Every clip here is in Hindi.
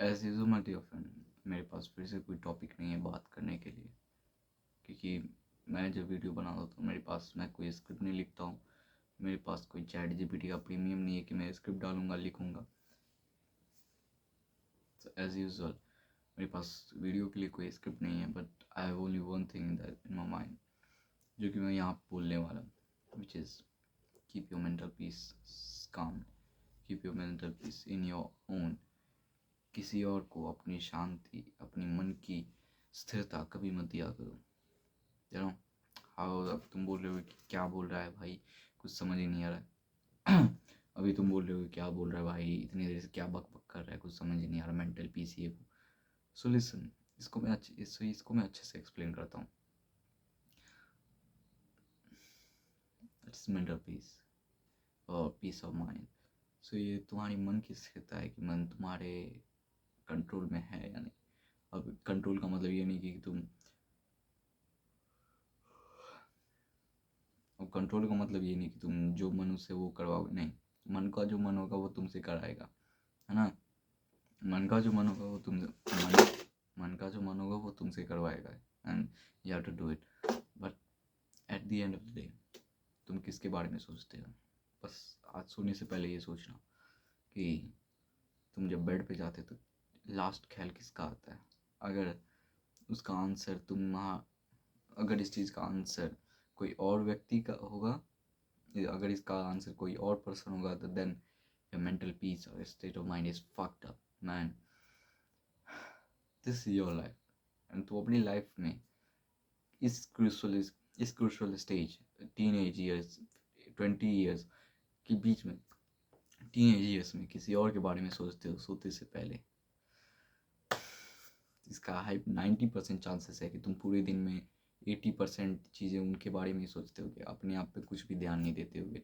As usual my dear friend, मेरे पास फिर से कोई टॉपिक नहीं है बात करने के लिए, क्योंकि मैं जब वीडियो बनाता हूँ तो मेरे पास मैं कोई स्क्रिप्ट नहीं लिखता हूँ। मेरे पास कोई चैट जीपीटी का प्रीमियम नहीं है कि मैं स्क्रिप्ट डालूंगा लिखूंगा। तो एज यूजुअल मेरे पास वीडियो के लिए कोई स्क्रिप्ट नहीं है, but I have only one thing in my mind जो कि मैं यहाँ बोलने वाला हूँ, which is keep your mental peace calm, keep your mental peace in your own. किसी और को अपनी शांति, अपनी मन की स्थिरता कभी मत दिया करो। नो हाउ, अब तुम बोल रहे हो कि क्या बोल रहा है भाई, कुछ समझ ही नहीं आ रहा है। अभी तुम बोल रहे हो क्या बोल रहा है भाई, इतनी देर से क्या बक बक कर रहा है, कुछ समझ ही नहीं आ रहा, मेंटल पीस ये वो। सो लिसन, इसको मैं अच्छे से एक्सप्लेन करता हूँ। इट्स मेंटल पीस और पीस ऑफ माइंड। सो ये तुम्हारी मन की स्थिरता है कि मन तुम्हारे कंट्रोल में है या नहीं। अब कंट्रोल का मतलब ये नहीं कि तुम, अब कंट्रोल का मतलब ये नहीं कि तुम जो मन उससे वो करवाओगे, नहीं। मन का जो मन होगा वो तुमसे कराएगा, है ना। मन का जो मन होगा वो मन का जो मन होगा वो तुमसे करवाएगा, and you have to do it. But at the end of the day तुम किसके बारे में सोचते हो? बस आज सोने से पहले ये सोचना कि तुम जब बेड पे जाते तो लास्ट ख्याल किसका आता है। अगर उसका आंसर अगर इस चीज़ का आंसर कोई और व्यक्ति का होगा, अगर इसका आंसर कोई और पर्सन होगा, तो देन योर मेंटल पीस और state of mind is fucked up man. This is your life, and तो अपनी लाइफ में इस crucial stage, teenage years, 20 years के बीच में, टीनेज ईयर्स में किसी और के बारे में सोचते हो सोते से पहले। इसका हाई 90% चांसेस है कि तुम पूरे दिन में 80% चीज़ें उनके बारे में ही सोचते होगे, अपने आप पे कुछ भी ध्यान नहीं देते होगे।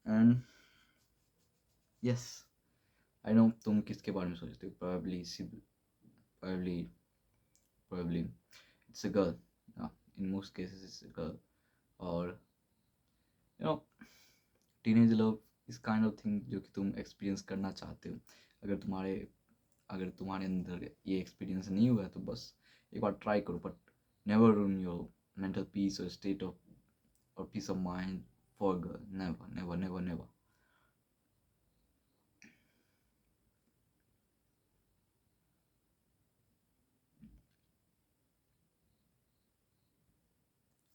एंड यस, आई नो तुम किसके बारे में सोचते हो। probably it's a girl. In most cases it's a girl. और you know टीनेज लव इस काइंड ऑफ थिंग जो कि तुम एक्सपीरियंस करना चाहते हो। अगर तुम्हारे अंदर ये एक्सपीरियंस नहीं हुआ है तो बस एक बार ट्राई करो, but never ruin your mental peace और स्टेट ऑफ और peace of mind for girl. Never never never never.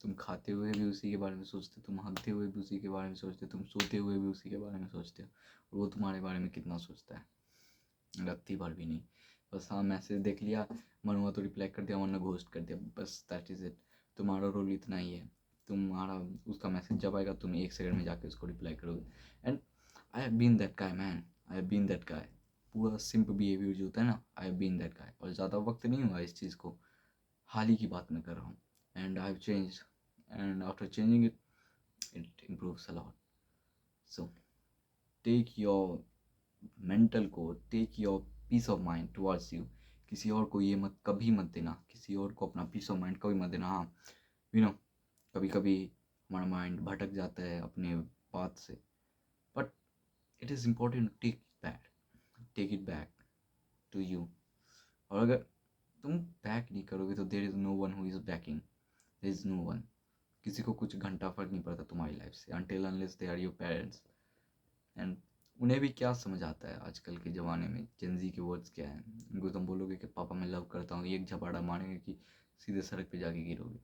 तुम खाते हुए भी उसी के बारे में सोचते हो, तुम हंसते हुए भी उसी के बारे में सोचते हो, तुम सोते हुए भी उसी के बारे में सोचते हो। और वो तुम्हारे बारे में कितना सोचता है? रत्ती भर भी नहीं। बस हाँ, मैसेज देख लिया, मन हुआ तो रिप्लाई कर दिया, वरना घोस्ट कर दिया, बस दैट इज़ इट। तुम्हारा रोल इतना ही है। तुम्हारा उसका मैसेज जब आएगा तुम 1 सेकंड में जाके उसको रिप्लाई करोगे। And I have been that guy man, I have been that guy. पूरा सिंप बिहेवियर जो होता है ना, I have been that guy. और ज़्यादा वक्त नहीं हुआ इस चीज़ को, हाल ही की बात मैं कर रहा हूँ। And I have change, and after changing it improves a lot. So take your mental को, take your peace of mind towards you. किसी और को ये कभी मत देना, किसी और को अपना पीस ऑफ माइंड कभी मत देना। हाँ, यू नो कभी कभी हमारा माइंड भटक जाता है अपने बात से, but it is important to take it back to you. और अगर तुम बैक नहीं करोगे तो there is no one who is backing, there is no one. किसी को कुछ घंटा फर्क नहीं पड़ता तुम्हारी लाइफ से, until unless they are your parents. And उन्हें भी क्या समझ आता है आजकल के ज़माने में, जेंजी के वर्ड्स क्या हैं। उनको तुम बोलोगे कि पापा मैं लव करता हूँ, एक झपाड़ा मारेंगे कि सीधे सड़क पे जाके गिरोगे।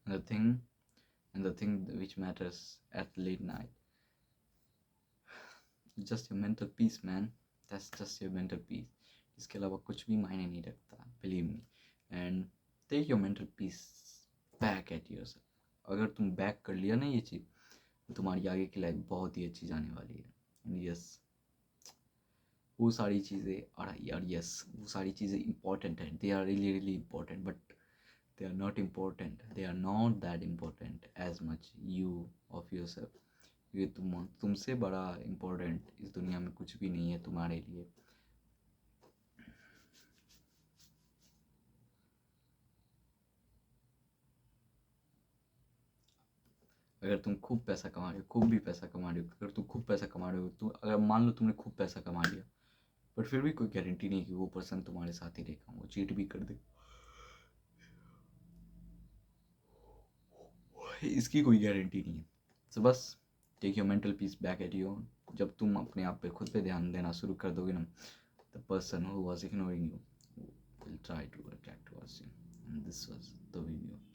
the thing and the thing which matters at late night, just your mental peace man, that's just your mental peace। इसके अलावा कुछ भी मायने नहीं रखता, believe me. And take your mental peace back at yourself. अगर तुम बैक कर लिया ना ये चीज़, तो तुम्हारी आगे की लाइफ बहुत ही अच्छी जाने वाली है। एंड यस, वो सारी चीज़ें, और यस वो सारी चीज़ें इंपॉर्टेंट हैं, they are really really important, but they are not important, they are not that important as much you of yourself। ये तुमसे बड़ा इम्पोर्टेंट इस दुनिया में कुछ भी नहीं है तुम्हारे लिए। अगर तुम खूब पैसा कमा रहे हो, खूब भी पैसा कमा रहे हो, अगर तुम खूब पैसा कमा रहे हो, तो अगर मान लो तुमने खूब पैसा कमा लिया, बट फिर भी कोई गारंटी नहीं कि वो पर्सन तुम्हारे साथ ही रहेगा, वो चीट भी कर दे, इसकी कोई गारंटी नहीं है। तो बस take your mental peace back at your. जब तुम अपने आप पे खुद पे ध्यान देना शुरू कर दोगे ना, the person who was ignoring you will try to attract towards you. And this was the video.